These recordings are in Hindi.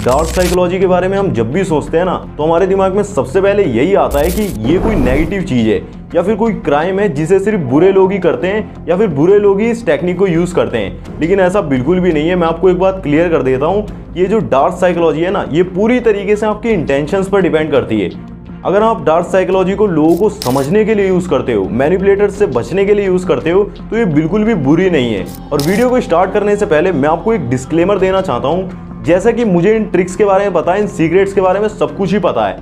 डार्क साइकोलॉजी के बारे में हम जब भी सोचते हैं ना तो हमारे दिमाग में सबसे पहले यही आता है कि ये कोई नेगेटिव चीज है या फिर कोई क्राइम है जिसे सिर्फ बुरे लोग ही करते हैं या फिर बुरे लोग ही इस टेक्निक को यूज करते हैं। लेकिन ऐसा बिल्कुल भी नहीं है। मैं आपको एक बात क्लियर कर देता हूँ, ये जो डार्क साइकोलॉजी है ना, ये पूरी तरीके से आपकी इंटेंशंस पर डिपेंड करती है। अगर आप डार्क साइकोलॉजी को लोगों को समझने के लिए यूज करते हो, मैनिपुलेटर्स से बचने के लिए यूज करते हो, तो ये बिल्कुल भी बुरी नहीं है। और वीडियो को स्टार्ट करने से पहले मैं आपको एक डिस्क्लेमर देना चाहता हूँ। जैसा कि मुझे इन ट्रिक्स के बारे में पता है, इन सीक्रेट्स के बारे में सब कुछ ही पता है,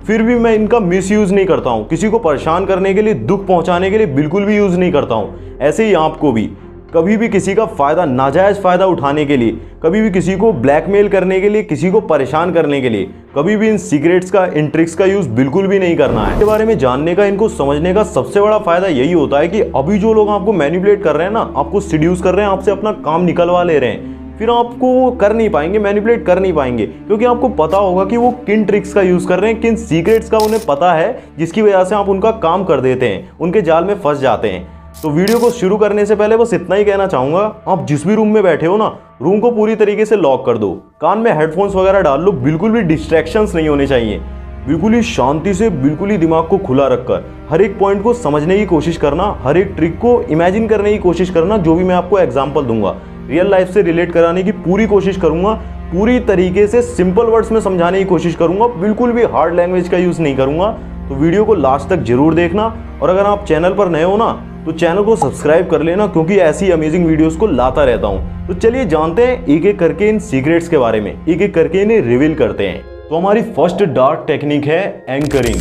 फिर भी मैं इनका मिसयूज नहीं करता हूँ। किसी को परेशान करने के लिए, दुख पहुंचाने के लिए बिल्कुल भी यूज नहीं करता हूँ। ऐसे ही आपको भी कभी भी किसी का फायदा, नाजायज फायदा उठाने के लिए, कभी भी किसी को ब्लैकमेल करने के लिए, किसी को परेशान करने के लिए, कभी भी इन सीक्रेट्स का, इन ट्रिक्स का यूज बिल्कुल भी नहीं करना है। इसके बारे में जानने का, इनको समझने का सबसे बड़ा फायदा यही होता है कि अभी जो लोग आपको मैनिपुलेट कर रहे हैं ना, आपको सीड्यूस कर रहे हैं, आपसे अपना काम निकलवा ले रहे हैं, फिर आपको वो कर नहीं पाएंगे, मैनिपुलेट कर नहीं पाएंगे, क्योंकि आपको पता होगा कि वो किन ट्रिक्स का यूज कर रहे हैं, किन सीक्रेट्स का उन्हें पता है, जिसकी वजह से आप उनका काम कर देते हैं, उनके जाल में फंस जाते हैं। तो वीडियो को शुरू करने से पहले बस इतना ही कहना चाहूंगा, आप जिस भी रूम में बैठे हो ना, रूम को पूरी तरीके से लॉक कर दो, कान में हेडफोन्स वगैरह डाल लो, बिल्कुल भी डिस्ट्रैक्शंस नहीं होने चाहिए। बिल्कुल ही शांति से, बिल्कुल ही दिमाग को खुला रखकर हर एक पॉइंट को समझने की कोशिश करना, हर एक ट्रिक को इमेजिन करने की कोशिश करना। जो भी मैं आपको एग्जाम्पल दूंगा, रियल लाइफ से रिलेट कराने की पूरी कोशिश करूंगा, पूरी तरीके से सिंपल वर्ड्स में समझाने की कोशिश करूंगा, बिल्कुल भी हार्ड लैंग्वेज का यूज नहीं करूंगा। तो वीडियो को लास्ट तक जरूर देखना, और अगर आप चैनल पर नए हो ना तो चैनल को सब्सक्राइब कर लेना, क्योंकि ऐसी अमेजिंग वीडियोस को लाता रहता हूं। तो चलिए जानते हैं एक एक करके इन सीक्रेट्स के बारे में, एक एक करके इन्हें रिवील करते हैं। तो हमारी फर्स्ट डार्क टेक्निक है एंकरिंग।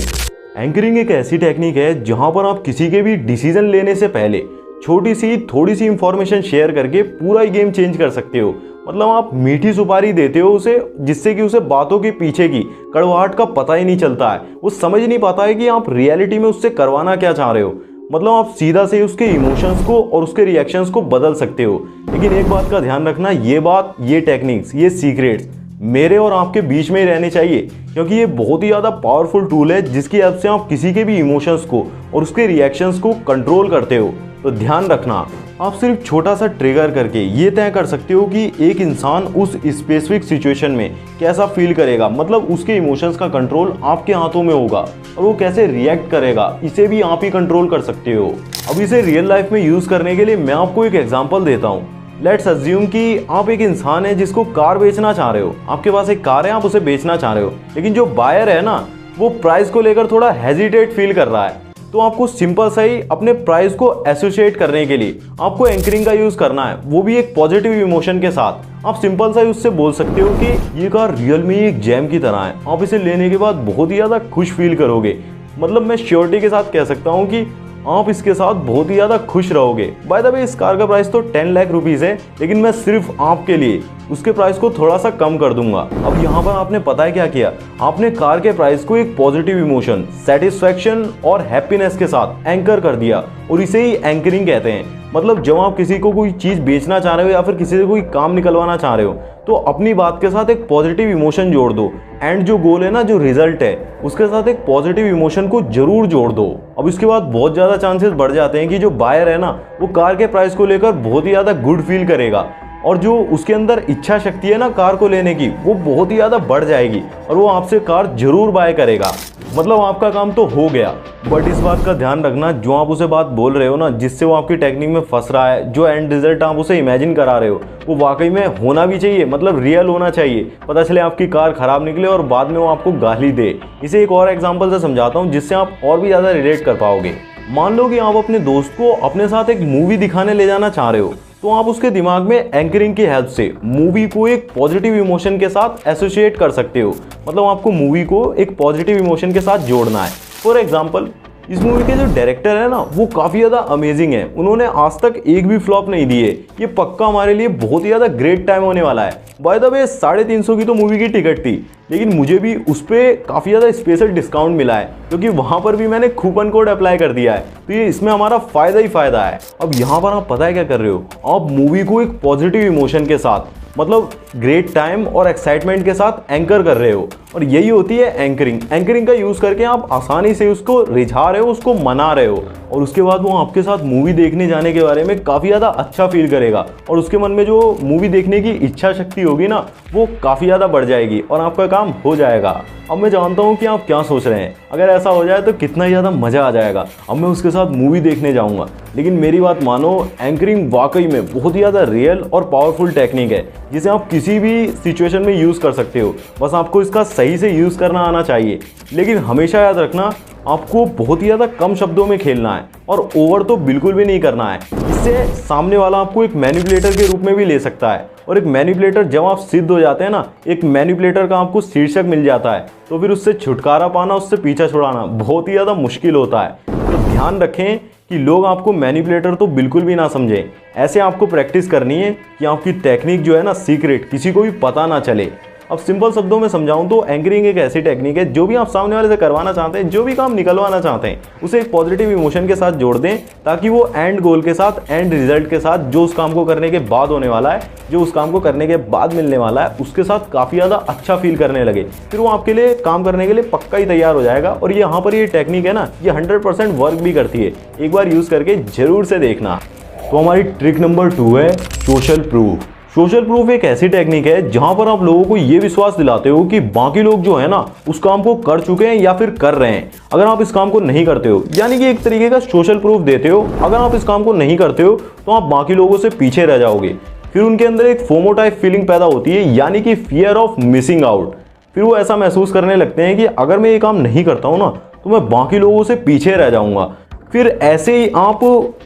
एंकरिंग एक ऐसी टेक्निक है जहां पर आप किसी के भी डिसीजन लेने से पहले छोटी सी, थोड़ी सी इंफॉर्मेशन शेयर करके पूरा ही गेम चेंज कर सकते हो। मतलब आप मीठी सुपारी देते हो उसे, जिससे कि उसे बातों के पीछे की कड़वाहट का पता ही नहीं चलता है। वो समझ नहीं पाता है कि आप रियलिटी में उससे करवाना क्या चाह रहे हो। मतलब आप सीधा से उसके इमोशंस को और उसके रिएक्शंस को बदल सकते हो। लेकिन एक बात का ध्यान रखना, ये टेक्निक्स, ये सीक्रेट्स मेरे और आपके बीच में ही रहने चाहिए, क्योंकि ये बहुत ही ज़्यादा पावरफुल टूल है जिसकी हेल्प से आप किसी के भी इमोशंस को और उसके रिएक्शंस को कंट्रोल करते हो। तो ध्यान रखना, आप सिर्फ छोटा सा ट्रिगर करके ये तय कर सकते हो कि एक इंसान उस स्पेसिफिक सिचुएशन में कैसा फील करेगा। मतलब उसके इमोशंस का कंट्रोल आपके हाथों में होगा, और वो कैसे रिएक्ट करेगा इसे भी आप ही कंट्रोल कर सकते हो। अब इसे रियल लाइफ में यूज करने के लिए मैं आपको एक एग्जांपल देता हूँ। लेट्स अज्यूम कि आप एक इंसान है जिसको कार बेचना चाह रहे हो। आपके पास एक कार है, आप उसे बेचना चाह रहे हो, लेकिन जो बायर है ना, वो प्राइस को लेकर थोड़ा हेजिटेट फील कर रहा है। तो आपको सिंपल सा ही अपने प्राइस को एसोसिएट करने के लिए आपको एंकरिंग का यूज करना है, वो भी एक पॉजिटिव इमोशन के साथ। आप सिंपल सा ही उससे बोल सकते हो कि ये कार रियल में एक जेम की तरह है, आप इसे लेने के बाद बहुत ही ज़्यादा खुश फील करोगे। मतलब मैं श्योरिटी के साथ कह सकता हूँ कि आप इसके साथ बहुत ही ज़्यादा खुश रहोगे। बाय द वे, इस कार का प्राइस तो 10 लाख रुपीज़ है, लेकिन मैं सिर्फ आपके लिए उसके प्राइस को थोड़ा सा कम कर दूंगा। अब यहाँ पर आपने पता है क्या किया, आपने कार के प्राइस को एक पॉजिटिव इमोशन, सेटिस्फैक्शन और हैप्पीनेस के साथ एंकर कर दिया, और इसे ही एंकरिंग कहते हैं। मतलब जब आप किसी को कोई चीज़ बेचना चाह रहे हो या फिर किसी से कोई काम निकलवाना चाह रहे हो, तो अपनी बात के साथ एक पॉजिटिव इमोशन जोड़ दो, एंड जो गोल है ना, जो रिजल्ट है, उसके साथ एक पॉजिटिव इमोशन को जरूर जोड़ दो। अब इसके बाद बहुत ज़्यादा चांसेस बढ़ जाते हैं कि जो बायर है ना, वो कार के प्राइस को लेकर बहुत ही ज़्यादा गुड फील करेगा, और जो उसके अंदर इच्छा शक्ति है ना कार को लेने की, वो बहुत ही ज़्यादा बढ़ जाएगी, और वो आपसे कार जरूर बाय करेगा। मतलब आपका काम तो हो गया। बट इस बात का ध्यान रखना, जो आप उसे बात बोल रहे हो ना, जिससे वो आपकी टेक्निक में फंस रहा है, जो एंड रिजल्ट आप उसे इमेजिन करा रहे हो, वो वाकई में होना भी चाहिए। मतलब रियल होना चाहिए। पता चले आपकी कार खराब निकले और बाद में वो आपको गाली दे। इसे एक और एग्जाम्पल से समझाता हूँ, जिससे आप और भी ज़्यादा रिलेट कर पाओगे। मान लो कि आप अपने दोस्त को अपने साथ एक मूवी दिखाने ले जाना चाह रहे हो, तो आप उसके दिमाग में एंकरिंग की हेल्प से मूवी को एक पॉजिटिव इमोशन के साथ एसोसिएट कर सकते हो। मतलब आपको मूवी को एक पॉजिटिव इमोशन के साथ जोड़ना है। फॉर एग्जांपल, इस मूवी के जो डायरेक्टर है ना, वो काफ़ी ज़्यादा अमेजिंग है। उन्होंने आज तक एक भी फ्लॉप नहीं दी है। ये पक्का हमारे लिए बहुत ही ज़्यादा ग्रेट टाइम होने वाला है। बाय द वे, 350 की तो मूवी की टिकट थी, लेकिन मुझे भी उस पर काफ़ी ज़्यादा स्पेशल डिस्काउंट मिला है, क्योंकि वहाँ पर भी मैंने कूपन कोड अप्लाई कर दिया है। तो ये इसमें हमारा फ़ायदा ही फ़ायदा है। अब यहाँ पर आप पता है क्या कर रहे हो, आप मूवी को एक पॉजिटिव इमोशन के साथ, मतलब ग्रेट टाइम और एक्साइटमेंट के साथ एंकर कर रहे हो। और यही होती है एंकरिंग। एंकरिंग का यूज़ करके आप आसानी से उसको रिझा रहे हो, उसको मना रहे हो, और उसके बाद वो आपके साथ मूवी देखने जाने के बारे में काफ़ी ज़्यादा अच्छा फील करेगा, और उसके मन में जो मूवी देखने की इच्छा शक्ति होगी ना, वो काफ़ी ज़्यादा बढ़ जाएगी और आपका काम हो जाएगा। अब मैं जानता हूँ कि आप क्या सोच रहे हैं, अगर ऐसा हो जाए तो कितना ज़्यादा मज़ा आ जाएगा, अब मैं उसके साथ मूवी देखने जाऊँगा। लेकिन मेरी बात मानो, एंकरिंग वाकई में बहुत ही ज़्यादा रियल और पावरफुल टेक्निक है, जिसे आप किसी भी सिचुएशन में यूज़ कर सकते हो। बस आपको इसका सही से यूज़ करना आना चाहिए। लेकिन हमेशा याद रखना, आपको बहुत ही ज़्यादा कम शब्दों में खेलना है और ओवर तो बिल्कुल भी नहीं करना है। इससे सामने वाला आपको एक मैनिपुलेटर के रूप में भी ले सकता है, और एक मैनिपुलेटर जब आप सिद्ध हो जाते हैं ना, एक मैनिपुलेटर का आपको शीर्षक मिल जाता है, तो फिर उससे छुटकारा पाना, उससे पीछा छुड़ाना बहुत ही ज़्यादा मुश्किल होता है। तो ध्यान रखें कि लोग आपको मैनिपुलेटर तो बिल्कुल भी ना समझें। ऐसे आपको प्रैक्टिस करनी है कि आपकी टेक्निक जो है ना, सीक्रेट, किसी को भी पता ना चले। अब सिंपल शब्दों में समझाऊं तो एंकरिंग एक ऐसी टेक्निक है, जो भी आप सामने वाले से करवाना चाहते हैं, जो भी काम निकलवाना चाहते हैं, उसे एक पॉजिटिव इमोशन के साथ जोड़ दें, ताकि वो एंड गोल के साथ, एंड रिजल्ट के साथ, जो उस काम को करने के बाद होने वाला है, जो उस काम को करने के बाद मिलने वाला है, उसके साथ काफ़ी ज़्यादा अच्छा फील करने लगे। फिर वो आपके लिए काम करने के लिए पक्का ही तैयार हो जाएगा। और यहाँ पर ये टेक्निक है ना, ये 100% वर्क भी करती है। एक बार यूज़ करके जरूर से देखना। तो हमारी ट्रिक नंबर 2 है सोशल प्रूफ। सोशल प्रूफ एक ऐसी टेक्निक है जहां पर आप लोगों को ये विश्वास दिलाते हो कि बाकी लोग जो है ना, उस काम को कर चुके हैं या फिर कर रहे हैं। अगर आप इस काम को नहीं करते हो, यानी कि एक तरीके का सोशल प्रूफ देते हो, अगर आप इस काम को नहीं करते हो तो आप बाकी लोगों से पीछे रह जाओगे। फिर उनके अंदर एक फोमो टाइप फीलिंग पैदा होती है, यानी कि फियर ऑफ मिसिंग आउट। फिर वो ऐसा महसूस करने लगते हैं कि अगर मैं ये काम नहीं करता हूँ ना, तो मैं बाकी लोगों से पीछे रह जाऊंगा। फिर ऐसे ही आप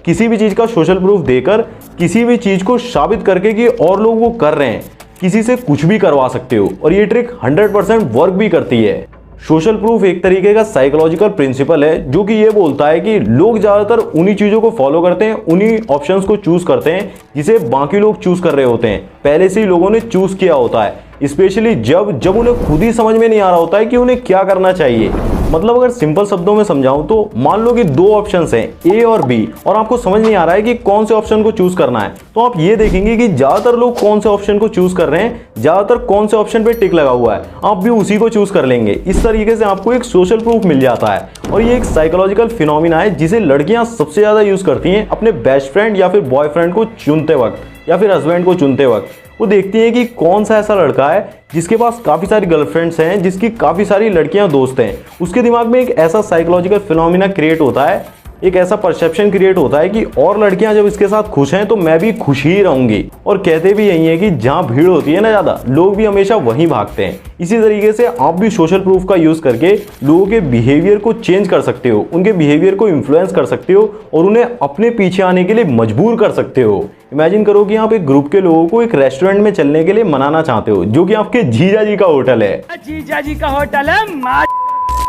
किसी भी चीज़ का सोशल प्रूफ देकर, किसी भी चीज़ को साबित करके कि और लोग वो कर रहे हैं, किसी से कुछ भी करवा सकते हो। और ये ट्रिक 100% वर्क भी करती है। सोशल प्रूफ एक तरीके का साइकोलॉजिकल प्रिंसिपल है, जो कि ये बोलता है कि लोग ज़्यादातर उन्हीं चीज़ों को फॉलो करते हैं, उन्हीं ऑप्शंस को चूज़ करते हैं जिसे बाकी लोग चूज़ कर रहे होते हैं, पहले से ही लोगों ने चूज़ किया होता है। स्पेशली जब उन्हें खुद ही समझ में नहीं आ रहा होता है कि उन्हें क्या करना चाहिए। मतलब अगर सिंपल शब्दों में समझाऊं तो मान लो कि 2 ऑप्शंस हैं, ए और बी, और आपको समझ नहीं आ रहा है कि कौन से ऑप्शन को चूज करना है, तो आप ये देखेंगे कि ज्यादातर लोग कौन से ऑप्शन को चूज कर रहे हैं, ज्यादातर कौन से ऑप्शन पे टिक लगा हुआ है, आप भी उसी को चूज कर लेंगे। इस तरीके से आपको एक सोशल प्रूफ मिल जाता है। और ये एक साइकोलॉजिकल फिनोमिना है जिसे लड़कियां सबसे ज्यादा यूज करती हैं अपने बेस्ट फ्रेंड या फिर बॉयफ्रेंड को चुनते वक्त, या फिर हस्बैंड को चुनते वक्त। वो देखती है कि कौन सा ऐसा लड़का है जिसके पास काफ़ी सारी गर्लफ्रेंड्स हैं, जिसकी काफ़ी सारी लड़कियां दोस्त हैं। उसके दिमाग में एक ऐसा साइकोलॉजिकल फिनोमिना क्रिएट होता है, एक ऐसा परसेप्शन क्रिएट होता है कि और लड़कियां जब इसके साथ खुश हैं तो मैं भी खुश ही रहूंगी। और कहते भी यही है कि जहां भीड़ होती है ना ज़्यादा, लोग भी हमेशा वहीं भागते हैं। इसी तरीके से आप भी सोशल प्रूफ का यूज़ करके लोगों के बिहेवियर को चेंज कर सकते हो, उनके बिहेवियर को इन्फ्लुएंस कर सकते हो और उन्हें अपने पीछे आने के लिए मजबूर कर सकते हो। इमेजिन करो कि आप एक ग्रुप के लोगों को एक रेस्टोरेंट में चलने के लिए मनाना चाहते हो, जो कि आपके जीजा जी का होटल है। जीजा जी का होटल है।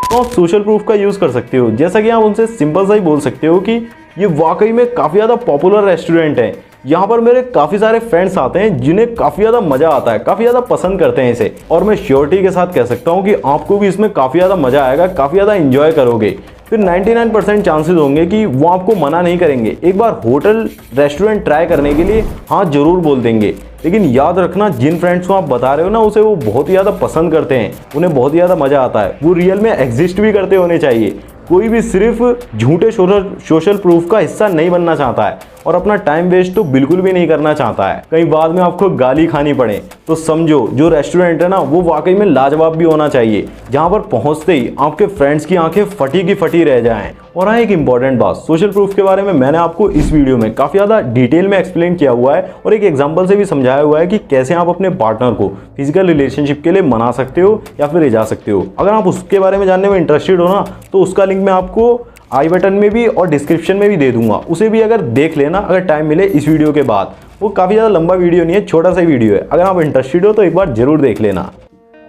तो आप सोशल प्रूफ का यूज कर सकते हो। जैसा कि आप उनसे सिंपल सा ही बोल सकते हो कि ये वाकई में काफी ज्यादा पॉपुलर रेस्टोरेंट है, यहाँ पर मेरे काफी सारे फ्रेंड्स आते हैं जिन्हें काफी ज्यादा मजा आता है, काफी ज्यादा पसंद करते हैं इसे, और मैं श्योरिटी के साथ कह सकता हूँ कि आपको भी इसमें काफी ज्यादा मजा आएगा, काफी ज्यादा एंजॉय करोगे। फिर 99% चांसेस होंगे कि वो आपको मना नहीं करेंगे, एक बार होटल रेस्टोरेंट ट्राई करने के लिए हाँ जरूर बोल देंगे। लेकिन याद रखना, जिन फ्रेंड्स को आप बता रहे हो ना, उसे वो बहुत ही ज़्यादा पसंद करते हैं, उन्हें बहुत ही ज़्यादा मज़ा आता है, वो रियल में एग्जिस्ट भी करते होने चाहिए। कोई भी सिर्फ झूठे सोशल प्रूफ का हिस्सा नहीं बनना चाहता है और अपना टाइम वेस्ट तो बिल्कुल भी नहीं करना चाहता है। कहीं बाद में आपको गाली खानी पड़े तो समझो जो रेस्टोरेंट है ना, वो वाकई में लाजवाब भी होना चाहिए, जहां पर पहुंचते ही आपके फ्रेंड्स की आंखें फटी की फटी रह जाएं। और हाँ, एक इंपॉर्टेंट बात, सोशल प्रूफ के बारे में मैंने आपको इस वीडियो में काफ़ी ज़्यादा डिटेल में एक्सप्लेन किया हुआ है और एक एग्जाम्पल से भी समझाया हुआ है कि कैसे आप अपने पार्टनर को फिजिकल रिलेशनशिप के लिए मना सकते हो या फिर रिझा सकते हो। अगर आप उसके बारे में जानने में इंटरेस्टेड हो ना, तो उसका लिंक मैं आपको आई बटन में भी और डिस्क्रिप्शन में भी दे दूंगा, उसे भी अगर देख लेना अगर टाइम मिले इस वीडियो के बाद। वो काफ़ी ज़्यादा लंबा वीडियो नहीं है, छोटा सा वीडियो है, अगर आप इंटरेस्टेड हो तो एक बार जरूर देख लेना।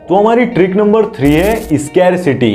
तो हमारी ट्रिक नंबर 3 है स्कैरसिटी।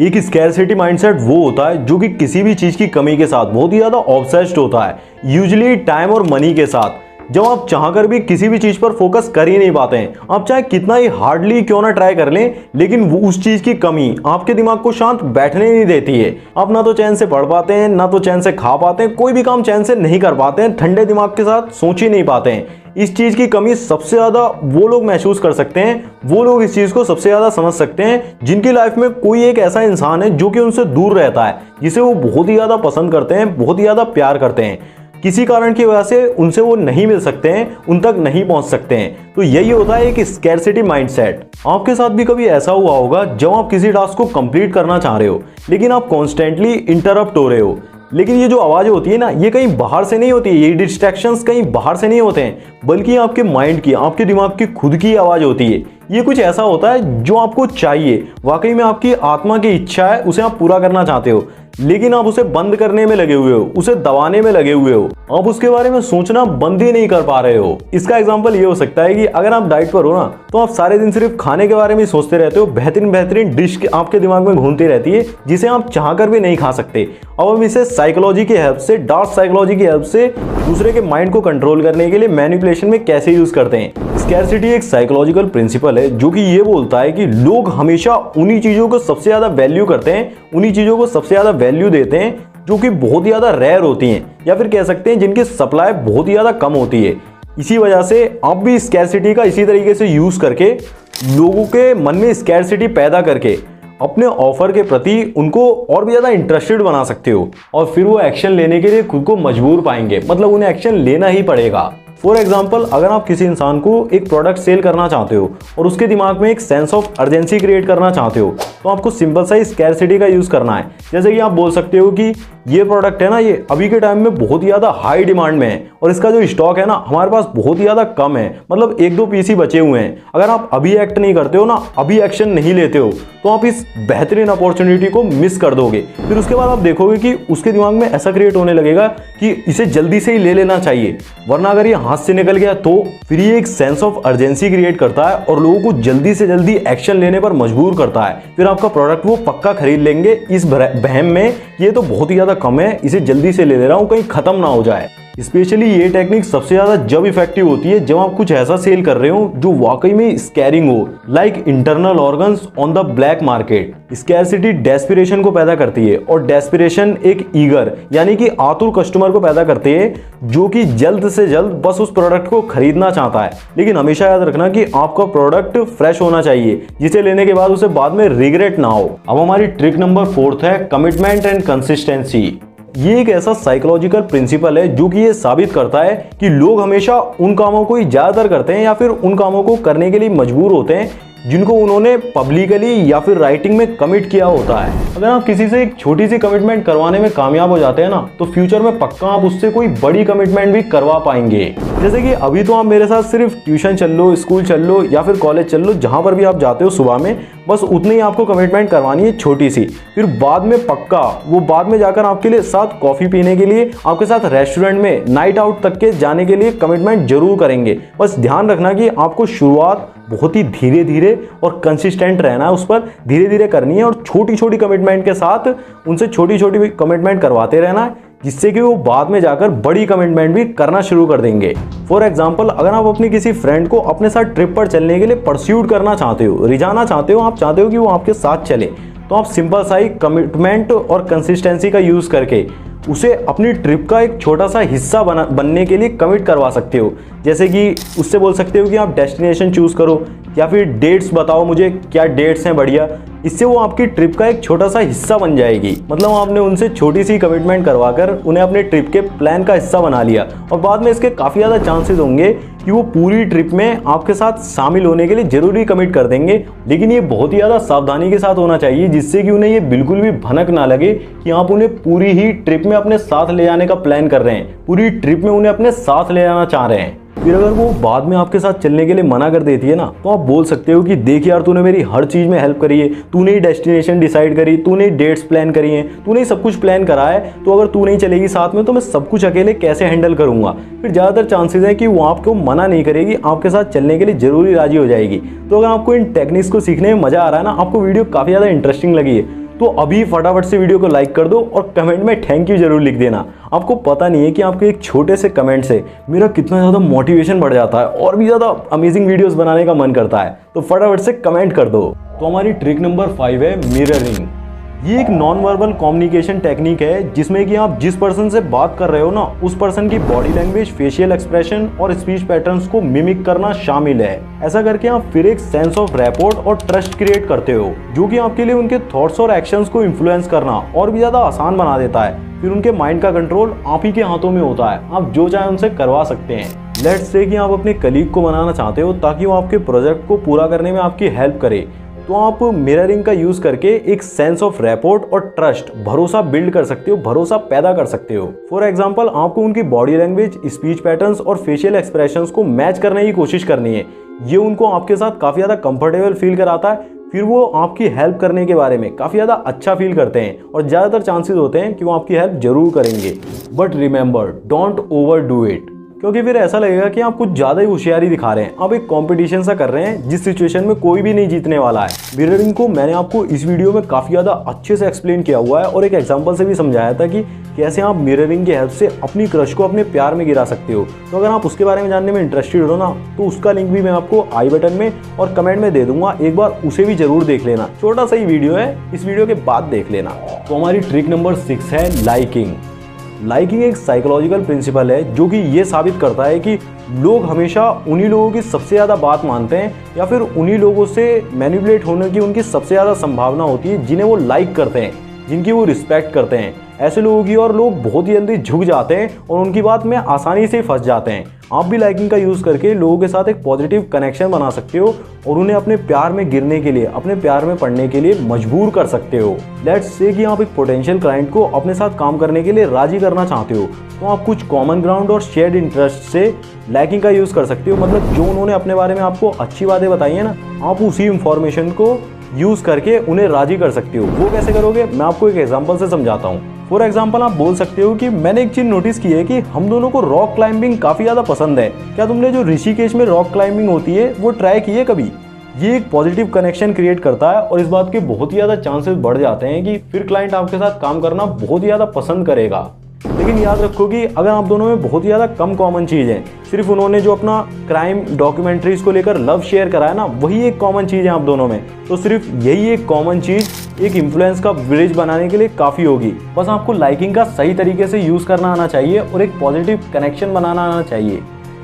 एक स्कैरसिटी माइंडसेट वो होता है जो कि किसी भी चीज़ की कमी के साथ बहुत ही ज़्यादा ऑब्सेस्ड होता है, यूजुअली टाइम और मनी के साथ। जब आप चाहकर भी किसी भी चीज पर फोकस कर ही नहीं पाते हैं। आप चाहे कितना ही हार्डली क्यों ना ट्राई कर लें, लेकिन उस चीज की कमी आपके दिमाग को शांत बैठने नहीं देती है। आप ना तो चैन से पढ़ पाते हैं, ना तो चैन से खा पाते हैं, कोई भी काम चैन से नहीं कर पाते हैं, ठंडे दिमाग के साथ सोच ही नहीं पाते हैं। इस चीज की कमी सबसे ज्यादा वो लोग महसूस कर सकते हैं, वो लोग इस चीज को सबसे ज्यादा समझ सकते हैं जिनकी लाइफ में कोई एक ऐसा इंसान है जो कि उनसे दूर रहता है, जिसे वो बहुत ही ज्यादा पसंद करते हैं, बहुत ही ज्यादा प्यार करते हैं। किसी कारण की वजह से उनसे वो नहीं मिल सकते हैं, उन तक नहीं पहुंच सकते हैं। तो यही होता है एक स्कैरसिटी माइंडसेट। आपके साथ भी कभी ऐसा हुआ होगा जब आप किसी टास्क को कंप्लीट करना चाह रहे हो, लेकिन आप कॉन्स्टेंटली इंटरप्ट हो रहे हो। लेकिन ये जो आवाज़ होती है ना, ये कहीं बाहर से नहीं होती है, ये डिस्ट्रैक्शंस कहीं बाहर से नहीं होते हैं, बल्कि आपके माइंड की, आपके दिमाग की खुद की आवाज़ होती है। ये कुछ ऐसा होता है जो आपको चाहिए, वाकई में आपकी आत्मा की इच्छा है, उसे आप पूरा करना चाहते हो, लेकिन आप उसे बंद करने में लगे हुए हो, उसे दबाने में लगे हुए हो, आप उसके बारे में सोचना बंद ही नहीं कर पा रहे हो। इसका एग्जांपल ये हो सकता है कि अगर आप डाइट पर हो ना, तो आप सारे दिन सिर्फ खाने के बारे में सोचते रहते हो, बेहतरीन बेहतरीन डिश आपके दिमाग में घूमती रहती है जिसे आप चाहकर भी नहीं खा सकते। अब हम इसे साइकोलॉजी की हेल्प से, डार्क साइकोलॉजी की हेल्प से दूसरे के माइंड को कंट्रोल करने के लिए मैनिपुलेशन में कैसे यूज करते हैं। स्कैरसिटी एक साइकोलॉजिकल प्रिंसिपल है जो कि ये बोलता है कि लोग हमेशा उन्हीं चीजों को सबसे ज्यादा वैल्यू करते हैं, उन्हीं चीजों को सबसे ज्यादा वैल्यू देते हैं जो कि बहुत ही ज्यादा रेयर होती हैं, या फिर कह सकते हैं जिनकी सप्लाई बहुत ही ज्यादा कम होती है। इसी वजह से आप भी स्कैरसिटी का इसी तरीके से यूज करके लोगों के मन में स्कैरसिटी पैदा करके अपने ऑफर के प्रति उनको और भी ज़्यादा इंटरेस्टेड बना सकते हो, और फिर वो एक्शन लेने के लिए खुद को मजबूर पाएंगे, मतलब उन्हें एक्शन लेना ही पड़ेगा। फॉर एग्जाम्पल, अगर आप किसी इंसान को एक प्रोडक्ट सेल करना चाहते हो और उसके दिमाग में एक सेंस ऑफ अर्जेंसी क्रिएट करना चाहते हो, तो आपको सिंपल सा स्कैरसिटी का यूज़ करना है। जैसे कि आप बोल सकते हो कि ये प्रोडक्ट है ना, ये अभी के टाइम में बहुत ही ज़्यादा हाई डिमांड में है और इसका जो स्टॉक है ना हमारे पास बहुत ही ज़्यादा कम है, मतलब 1-2 पीस ही बचे हुए हैं। अगर आप अभी एक्ट नहीं करते हो ना, अभी एक्शन नहीं लेते हो, तो आप इस बेहतरीन अपॉर्चुनिटी को मिस कर दोगे। फिर उसके बाद आप देखोगे कि उसके दिमाग में ऐसा क्रिएट होने लगेगा कि इसे जल्दी से ही ले लेना चाहिए, वरना अगर ये हाथ से निकल गया तो। फिर ये एक सेंस ऑफ अर्जेंसी क्रिएट करता है और लोगों को जल्दी से जल्दी एक्शन लेने पर मजबूर करता है। फिर आपका प्रोडक्ट वो पक्का खरीद लेंगे इस वहम में, ये तो बहुत ही ज़्यादा कम है, इसे जल्दी से ले रहा हूँ कहीं ख़त्म ना हो जाए। स्पेशली ये टेक्निक सबसे ज़्यादा जब इफेक्टिव होती है जब आप कुछ ऐसा सेल कर रहे हो जो वाकई में स्कैरिंग हो, like internal organs on the black market. Scarcity desperation को पैदा करती है और डेस्पिरेशन एक ईगर यानी कि आतुर कस्टमर को पैदा करती है जो कि जल्द से जल्द बस उस प्रोडक्ट को खरीदना चाहता है। लेकिन हमेशा याद रखना कि आपका प्रोडक्ट फ्रेश होना चाहिए, जिसे लेने के बाद उसे बाद में रिग्रेट ना हो। अब हमारी ट्रिक नंबर 4 है कमिटमेंट एंड कंसिस्टेंसी। ये एक ऐसा साइकोलॉजिकल प्रिंसिपल है जो कि ये साबित करता है कि लोग हमेशा उन कामों को ही ज़्यादातर करते हैं या फिर उन कामों को करने के लिए मजबूर होते हैं जिनको उन्होंने पब्लिकली या फिर राइटिंग में कमिट किया होता है। अगर आप किसी से एक छोटी सी कमिटमेंट करवाने में कामयाब हो जाते हैं ना, तो फ्यूचर में पक्का आप उससे कोई बड़ी कमिटमेंट भी करवा पाएंगे। जैसे कि अभी तो आप मेरे साथ सिर्फ ट्यूशन चल लो, स्कूल चल लो या फिर कॉलेज चल लो, जहाँ पर भी आप जाते हो सुबह में, बस उतनी ही आपको कमिटमेंट करवानी है छोटी सी। फिर बाद में पक्का वो बाद में जाकर आपके लिए साथ कॉफ़ी पीने के लिए, आपके साथ रेस्टोरेंट में नाइट आउट तक के जाने के लिए कमिटमेंट जरूर करेंगे। बस ध्यान रखना कि आपको शुरुआत बहुत ही धीरे धीरे और कंसिस्टेंट रहना है, उस पर धीरे धीरे करनी है और छोटी छोटी कमिटमेंट के साथ उनसे छोटी छोटी कमिटमेंट करवाते रहना है, जिससे कि वो बाद में जाकर बड़ी कमिटमेंट भी करना शुरू कर देंगे। फॉर एग्जाम्पल, अगर आप अपनी किसी फ्रेंड को अपने साथ ट्रिप पर चलने के लिए परस्यूट करना चाहते हो, रिझाना चाहते हो, आप चाहते हो कि वो आपके साथ चले, तो आप सिंपल सा ही कमिटमेंट और कंसिस्टेंसी का यूज़ करके उसे अपनी ट्रिप का एक छोटा सा हिस्सा बनने के लिए कमिट करवा सकते हो। जैसे कि उससे बोल सकते हो कि आप डेस्टिनेशन चूज़ करो या फिर डेट्स बताओ मुझे क्या डेट्स हैं बढ़िया, इससे वो आपकी ट्रिप का एक छोटा सा हिस्सा बन जाएगी। मतलब आपने उनसे छोटी सी कमिटमेंट करवाकर उन्हें अपने ट्रिप के प्लान का हिस्सा बना लिया और बाद में इसके काफ़ी ज़्यादा चांसेस होंगे कि वो पूरी ट्रिप में आपके साथ शामिल होने के लिए ज़रूरी कमिट कर देंगे। लेकिन ये बहुत ही ज़्यादा सावधानी के साथ होना चाहिए, जिससे कि उन्हें ये बिल्कुल भी भनक ना लगे कि आप उन्हें पूरी ही ट्रिप में अपने साथ ले जाने का प्लान कर रहे हैं, पूरी ट्रिप में उन्हें अपने साथ ले जाना चाह रहे हैं। फिर अगर वो बाद में आपके साथ चलने के लिए मना कर देती है ना, तो आप बोल सकते हो कि देख यार, तूने मेरी हर चीज़ में हेल्प करी है, तूने ही डेस्टिनेशन डिसाइड करी, तूने ही डेट्स प्लान करी हैं, तूने ही सब कुछ प्लान करा है, तो अगर तू नहीं चलेगी साथ में तो मैं सब कुछ अकेले कैसे हैंडल करूँगा। फिर ज़्यादातर चांसेस है कि वो आपको मना नहीं करेगी, आपके साथ चलने के लिए ज़रूरी राजी हो जाएगी। तो अगर आपको इन टेक्निक्स को सीखने में मज़ा आ रहा है ना, आपको वीडियो काफ़ी ज़्यादा इंटरेस्टिंग लगी है, तो अभी फटाफट से वीडियो को लाइक कर दो और कमेंट में थैंक यू जरूर लिख देना। आपको पता नहीं है कि आपके एक छोटे से कमेंट से मेरा कितना ज़्यादा मोटिवेशन बढ़ जाता है और भी ज़्यादा अमेजिंग वीडियोस बनाने का मन करता है। तो फटाफट से कमेंट कर दो। तो हमारी ट्रिक नंबर 5 है मिररिंग। ये एक नॉन वर्बल कम्युनिकेशन टेक्निक है जिसमें कि आप जिस पर्सन से बात कर रहे हो ना, उस पर्सन की बॉडी लैंग्वेज, फेशियल एक्सप्रेशन और स्पीच पैटर्न्स को मिमिक करना शामिल है। ऐसा करके आप फिर एक सेंस ऑफ रैपोर्ट और ट्रस्ट क्रिएट करते हो, जो कि आपके लिए उनके थॉट्स और एक्शंस को इन्फ्लुएंस करना और भी ज्यादा आसान बना देता है। फिर उनके माइंड का कंट्रोल आप ही के हाथों में होता है, आप जो चाहे उनसे करवा सकते हैं। लेट्स से कि आप अपने कलीग को बनाना चाहते हो ताकि वो आपके प्रोजेक्ट को पूरा करने में आपकी हेल्प करे, तो आप मिररिंग का यूज करके एक सेंस ऑफ रैपोर्ट और ट्रस्ट, भरोसा बिल्ड कर सकते हो, भरोसा पैदा कर सकते हो। फॉर एग्जांपल, आपको उनकी बॉडी लैंग्वेज, स्पीच पैटर्न्स और फेशियल एक्सप्रेशंस को मैच करने की कोशिश करनी है। ये उनको आपके साथ काफी ज्यादा कंफर्टेबल फील कराता है। फिर वो आपकी हेल्प करने के बारे में काफी ज्यादा अच्छा फील करते हैं और ज्यादातर चांसेस होते हैं कि वो आपकी हेल्प जरूर करेंगे। But remember, don't overdo it, क्योंकि फिर ऐसा लगेगा कि आप कुछ ज्यादा ही होशियारी दिखा रहे हैं, आप एक कंपटीशन सा कर रहे हैं जिस सिचुएशन में कोई भी नहीं जीतने वाला है। मिररिंग को मैंने आपको इस वीडियो में काफी ज्यादा अच्छे से एक्सप्लेन किया हुआ है और एक एग्जांपल से भी समझाया था कि कैसे आप मिररिंग की हेल्प से अपनी क्रश को अपने प्यार में गिरा सकते हो। तो अगर आप उसके बारे में जानने में इंटरेस्टेड हो ना, तो उसका लिंक भी मैं आपको आई बटन में और कमेंट में दे दूंगा, एक बार उसे भी जरूर देख लेना। छोटा सा ही वीडियो है, इस वीडियो के बाद देख लेना। तो हमारी ट्रिक नंबर 6 है लाइकिंग। लाइकिंग एक साइकोलॉजिकल प्रिंसिपल है जो कि ये साबित करता है कि लोग हमेशा उन्हीं लोगों की सबसे ज़्यादा बात मानते हैं या फिर उन्हीं लोगों से मैनिपुलेट होने की उनकी सबसे ज़्यादा संभावना होती है जिन्हें वो लाइक करते हैं, जिनकी वो रिस्पेक्ट करते हैं। ऐसे लोगों की और लोग बहुत ही जल्दी झुक जाते हैं और उनकी बात में आसानी से फंस जाते हैं। आप भी लाइकिंग का यूज़ करके लोगों के साथ एक पॉजिटिव कनेक्शन बना सकते हो और उन्हें अपने प्यार में गिरने के लिए, अपने प्यार में पड़ने के लिए मजबूर कर सकते हो। लेट्स से कि आप एक पोटेंशियल क्लाइंट को अपने साथ काम करने के लिए राजी करना चाहते हो, तो आप कुछ कॉमन ग्राउंड और शेयर्ड इंटरेस्ट से लाइकिंग का यूज़ कर सकते हो। मतलब जो उन्होंने अपने बारे में आपको अच्छी बातें बताई है ना, आप उसी इंफॉर्मेशन को यूज़ करके उन्हें राजी कर सकते हो। वो कैसे करोगे, मैं आपको एक एग्जांपल से समझाता हूँ। फॉर एग्जांपल, आप बोल सकते हो कि मैंने एक चीज़ नोटिस की है कि हम दोनों को रॉक क्लाइंबिंग काफ़ी ज़्यादा पसंद है। क्या तुमने जो ऋषिकेश में रॉक क्लाइंबिंग होती है वो ट्राई की है कभी? ये एक पॉजिटिव कनेक्शन क्रिएट करता है और इस बात के बहुत ही ज़्यादा चांसेस बढ़ जाते हैं कि फिर क्लाइंट आपके साथ काम करना बहुत ही ज़्यादा पसंद करेगा। लेकिन याद रखो कि अगर आप दोनों में बहुत ही ज़्यादा कम कॉमन चीज़ है, सिर्फ उन्होंने जो अपना क्राइम डॉक्यूमेंट्रीज को लेकर लव शेयर करा है ना, वही एक कॉमन चीज़ है आप दोनों में, तो सिर्फ यही एक कॉमन चीज़ एक इन्फ्लुएंस का ब्रिज बनाने के लिए काफ़ी होगी। बस आपको लाइकिंग का सही तरीके से यूज़ करना आना चाहिए और एक पॉजिटिव कनेक्शन बनाना आना चाहिए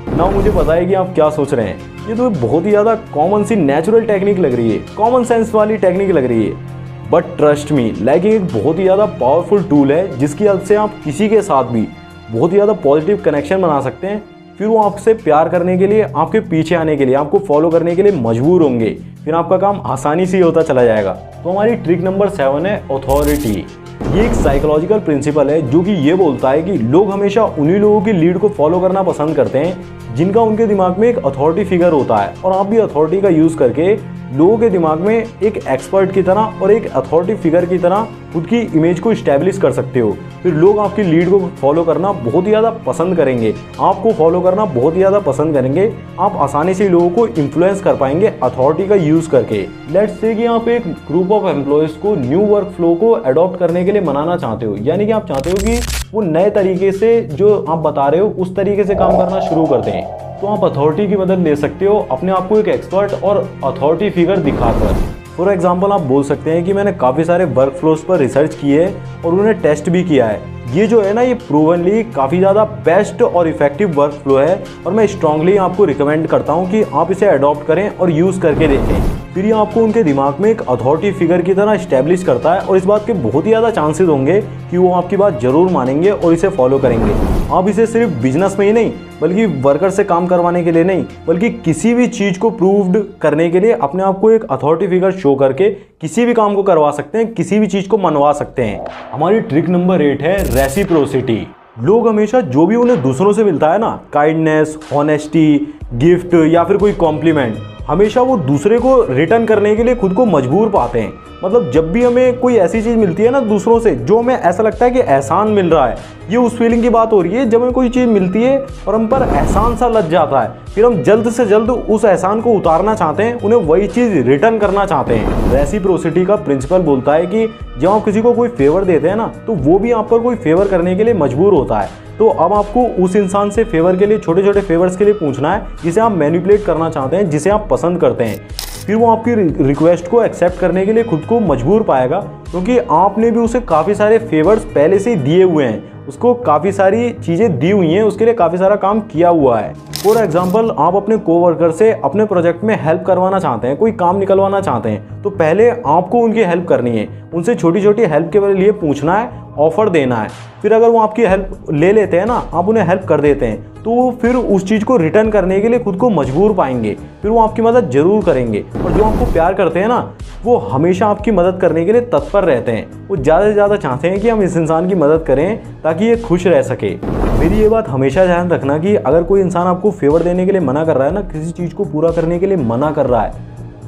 ना। मुझे पता है कि आप क्या सोच रहे हैं, ये तो बहुत ही ज़्यादा कॉमन सी नेचुरल टेक्निक लग रही है, कॉमन सेंस वाली टेक्निक लग रही है। बट ट्रस्ट मी, लाइकिंग एक बहुत ही ज़्यादा पावरफुल टूल है जिसकी हेल्प से आप किसी के साथ भी बहुत ही ज़्यादा पॉजिटिव कनेक्शन बना सकते हैं। फिर वो आपसे प्यार करने के लिए, आपके पीछे आने के लिए, आपको फॉलो करने के लिए मजबूर होंगे। फिर आपका काम आसानी से होता चला जाएगा। तो हमारी ट्रिक नंबर 7 है अथॉरिटी। ये एक साइकोलॉजिकल प्रिंसिपल है जो कि ये बोलता है कि लोग हमेशा उन्हीं लोगों की लीड को फॉलो करना पसंद करते हैं जिनका उनके दिमाग में एक अथॉरिटी फिगर होता है। और आप भी अथॉरिटी का यूज़ करके लोगों के दिमाग में एक एक्सपर्ट की तरह और एक अथॉरिटी फिगर की तरह खुद की इमेज को इस्टेब्लिश कर सकते हो। फिर लोग आपकी लीड को फॉलो करना बहुत ही ज़्यादा पसंद करेंगे, आपको फॉलो करना बहुत ही ज़्यादा पसंद करेंगे। आप आसानी से लोगों को इन्फ्लुएंस कर पाएंगे अथॉरिटी का यूज़ करके। लेट्स से कि आप एक ग्रुप ऑफ एम्प्लॉयज़ को न्यू वर्क फ्लो को अडॉप्ट करने के लिए मनाना चाहते हो, यानी कि आप चाहते हो कि वो नए तरीके से जो आप बता रहे हो उस तरीके से काम करना शुरू करते हैं। तो आप अथॉरिटी की मदद ले सकते हो अपने आप को एक एक्सपर्ट और अथॉरिटी फिगर दिखाकर। फॉर एग्जांपल, आप बोल सकते हैं कि मैंने काफ़ी सारे वर्क फ्लोज पर रिसर्च की है और उन्हें टेस्ट भी किया है। ये जो है ना, ये प्रूवनली काफ़ी ज़्यादा बेस्ट और इफेक्टिव वर्क फ्लो है और मैं स्ट्रांगली आपको रिकमेंड करता हूँ कि आप इसे अडॉप्ट करें और यूज़ करके देखें। फिर ये आपको उनके दिमाग में एक अथॉरिटी फिगर की तरह इस्टेब्लिश करता है और इस बात के बहुत ही ज़्यादा चांसेस होंगे कि वो आपकी बात जरूर मानेंगे और इसे फॉलो करेंगे। आप इसे सिर्फ बिजनेस में ही नहीं, बल्कि वर्कर से काम करवाने के लिए नहीं, बल्कि किसी भी चीज़ को प्रूव्ड करने के लिए अपने आप को एक अथॉरिटी फिगर शो करके किसी भी काम को करवा सकते हैं, किसी भी चीज़ को मनवा सकते हैं। हमारी ट्रिक नंबर 8 है रेसिप्रोसिटी। लोग हमेशा जो भी उन्हें दूसरों से मिलता है ना, काइंडनेस, ऑनेस्टी, गिफ्ट या फिर कोई कॉम्प्लीमेंट, हमेशा वो दूसरे को रिटर्न करने के लिए खुद को मजबूर पाते हैं। मतलब जब भी हमें कोई ऐसी चीज़ मिलती है ना दूसरों से जो हमें ऐसा लगता है कि एहसान मिल रहा है, ये उस फीलिंग की बात हो रही है जब हमें कोई चीज़ मिलती है और हम पर एहसान सा लग जाता है, फिर हम जल्द से जल्द उस एहसान को उतारना चाहते हैं, उन्हें वही चीज़ रिटर्न करना चाहते हैं। रेसिप्रोसिटी का प्रिंसिपल बोलता है कि जब आप किसी को कोई फेवर देते हैं ना, तो वो भी आप पर कोई फेवर करने के लिए मजबूर होता है। तो अब आपको उस इंसान से फेवर के लिए, छोटे छोटे फेवर्स के लिए पूछना है जिसे आप मैनिपुलेट करना चाहते हैं, जिसे आप पसंद करते हैं। फिर वो आपकी रिक्वेस्ट को एक्सेप्ट करने के लिए खुद को मजबूर पाएगा, क्योंकि आपने भी उसे काफ़ी सारे फेवर्स पहले से ही दिए हुए हैं, उसको काफ़ी सारी चीज़ें दी हुई हैं, उसके लिए काफ़ी सारा काम किया हुआ है। फॉर एग्जाम्पल, आप अपने कोवर्कर से अपने प्रोजेक्ट में हेल्प करवाना चाहते हैं, कोई काम निकलवाना चाहते हैं, तो पहले आपको उनकी हेल्प करनी है, उनसे छोटी छोटी हेल्प के लिए पूछना है, ऑफर देना है। फिर अगर वो आपकी हेल्प ले लेते हैं ना, आप उन्हें हेल्प कर देते हैं, तो फिर उस चीज़ को रिटर्न करने के लिए खुद को मजबूर पाएंगे, फिर वो आपकी मदद जरूर करेंगे। और जो आपको प्यार करते हैं ना, वो हमेशा आपकी मदद करने के लिए तत्पर रहते हैं। वो ज़्यादा से ज़्यादा चाहते हैं कि हम इस इंसान की मदद करें ताकि ये खुश रह सके। मेरी ये बात हमेशा ध्यान रखना कि अगर कोई इंसान आपको फेवर देने के लिए मना कर रहा है ना, किसी चीज़ को पूरा करने के लिए मना कर रहा है,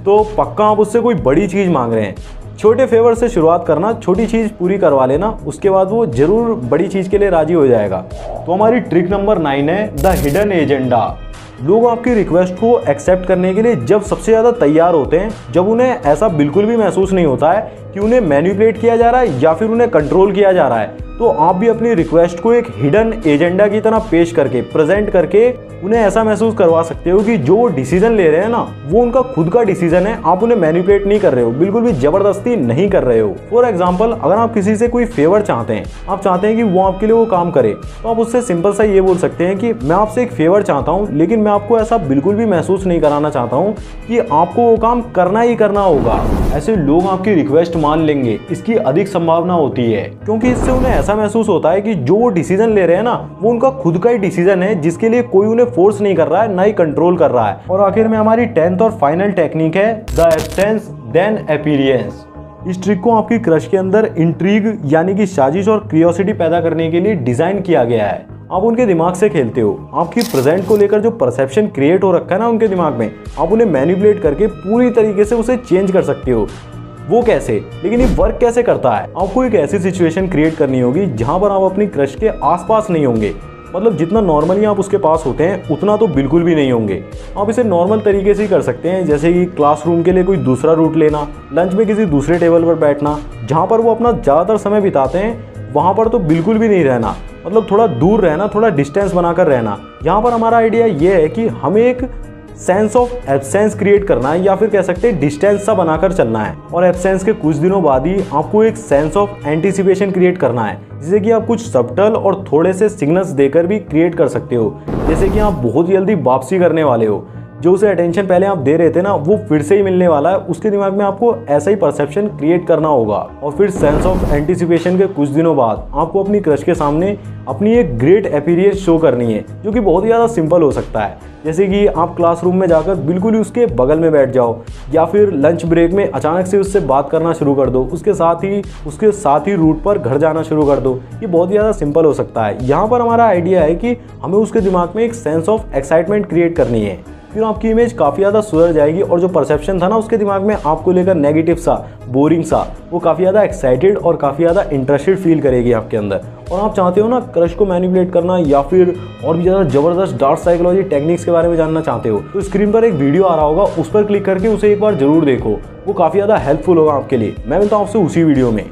तो पक्का आप उससे कोई बड़ी चीज़ मांग रहे हैं। छोटे फेवर से शुरुआत करना, छोटी चीज़ पूरी करवा लेना, उसके बाद वो जरूर बड़ी चीज़ के लिए राजी हो जाएगा। तो हमारी ट्रिक नंबर 9 है द हिडन एजेंडा। लोग आपकी रिक्वेस्ट को एक्सेप्ट करने के लिए जब सबसे ज़्यादा तैयार होते हैं, जब उन्हें ऐसा बिल्कुल भी महसूस नहीं होता है कि उन्हें मैनिपुलेट किया जा रहा है या फिर उन्हें कंट्रोल किया जा रहा है, तो आप भी अपनी रिक्वेस्ट को एक हिडन एजेंडा की तरह पेश करके, प्रेजेंट करके उन्हें ऐसा महसूस करवा सकते हो कि जो डिसीजन ले रहे हैं ना, वो उनका खुद का डिसीजन है, आप उन्हें मैनिपुलेट नहीं कर रहे हो, बिल्कुल भी जबरदस्ती नहीं कर रहे हो। फॉर एग्जाम्पल, अगर आप किसी से कोई फेवर चाहते हैं, आप चाहते हैं कि वो आपके लिए वो काम करे, तो आप उससे सिंपल सा ये बोल सकते हैं कि मैं आपसे एक फेवर चाहता हूँ, लेकिन मैं आपको ऐसा बिल्कुल भी महसूस नहीं कराना चाहता हूँ कि आपको वो काम करना ही करना होगा। ऐसे लोग आपकी रिक्वेस्ट मान लेंगे, इसकी अधिक संभावना होती है, क्योंकि इससे उन्हें ऐसा महसूस होता है कि जो वो डिसीजन ले रहे हैं ना, वो उनका खुद का ही डिसीजन है, जिसके लिए कोई उन्हें फोर्स नहीं कर रहा है, ना ही कंट्रोल कर रहा है। और आखिर में हमारी 10th और फाइनल टेक्निक है द एब्सेंस देन अपीयरेंस। इस ट्रिक को आपकी क्रश के अंदर इंट्रीग यानी कि साजिश और क्यूरियोसिटी पैदा करने के लिए डिजाइन किया गया है। आप उनके दिमाग से खेलते हो, आपकी प्रेजेंट को लेकर जो परसेप्शन क्रिएट हो रखा है ना उनके दिमाग में, आप उन्हें मैनिपुलेट करके पूरी तरीके से उसे चेंज कर सकते हो। वो कैसे, लेकिन ये वर्क कैसे करता है? आपको एक ऐसी सिचुएशन क्रिएट करनी होगी जहां पर आप अपनी क्रश के आसपास नहीं होंगे, मतलब जितना नॉर्मली आप उसके पास होते हैं उतना तो बिल्कुल भी नहीं होंगे। आप इसे नॉर्मल तरीके से ही कर सकते हैं, जैसे कि क्लासरूम के लिए कोई दूसरा रूट लेना, लंच में किसी दूसरे टेबल पर बैठना, जहाँ पर वो अपना ज़्यादातर समय बिताते हैं वहाँ पर तो बिल्कुल भी नहीं रहना, मतलब थोड़ा दूर रहना, थोड़ा डिस्टेंस बनाकर रहना। यहाँ पर हमारा आइडिया ये है कि हमें एक सेंस ऑफ एब्सेंस क्रिएट करना है, या फिर कह सकते हैं डिस्टेंस सा बनाकर चलना है। और एब्सेंस के कुछ दिनों बाद ही आपको एक सेंस ऑफ एंटीसिपेशन क्रिएट करना है, जिसे कि आप कुछ सबटल और थोड़े से सिग्नल्स देकर भी क्रिएट कर सकते हो। जैसे कि आप बहुत जल्दी वापसी करने वाले हो, जो उसे अटेंशन पहले आप दे रहे थे ना, वो फिर से ही मिलने वाला है, उसके दिमाग में आपको ऐसा ही परसेप्शन क्रिएट करना होगा। और फिर सेंस ऑफ एंटीसिपेशन के कुछ दिनों बाद आपको अपनी क्रश के सामने अपनी एक ग्रेट अपीयरेंस शो करनी है, जो कि बहुत ही ज़्यादा सिंपल हो सकता है। जैसे कि आप क्लासरूम में जाकर बिल्कुल ही उसके बगल में बैठ जाओ, या फिर लंच ब्रेक में अचानक से उससे बात करना शुरू कर दो, उसके साथ ही रूट पर घर जाना शुरू कर दो। ये बहुत ही ज़्यादा सिंपल हो सकता है। यहाँ पर हमारा आइडिया है कि हमें उसके दिमाग में एक सेंस ऑफ एक्साइटमेंट क्रिएट करनी है, फिर आपकी इमेज काफ़ी ज़्यादा सुधर जाएगी, और जो परसेप्शन था ना उसके दिमाग में आपको लेकर नेगेटिव सा, बोरिंग सा, वो काफ़ी ज़्यादा एक्साइटेड और काफ़ी ज़्यादा इंटरेस्टेड फील करेगी आपके अंदर। और आप चाहते हो ना क्रश को मैनिपुलेट करना, या फिर और भी ज़्यादा ज़बरदस्त डार्क साइकोलॉजी टेक्निक्स के बारे में जानना चाहते हो, तो स्क्रीन पर एक वीडियो आ रहा होगा, उस पर क्लिक करके उसे एक बार जरूर देखो, वो काफ़ी ज़्यादा हेल्पफुल होगा आपके लिए। मैं मिलता हूँ आपसे उसी वीडियो में।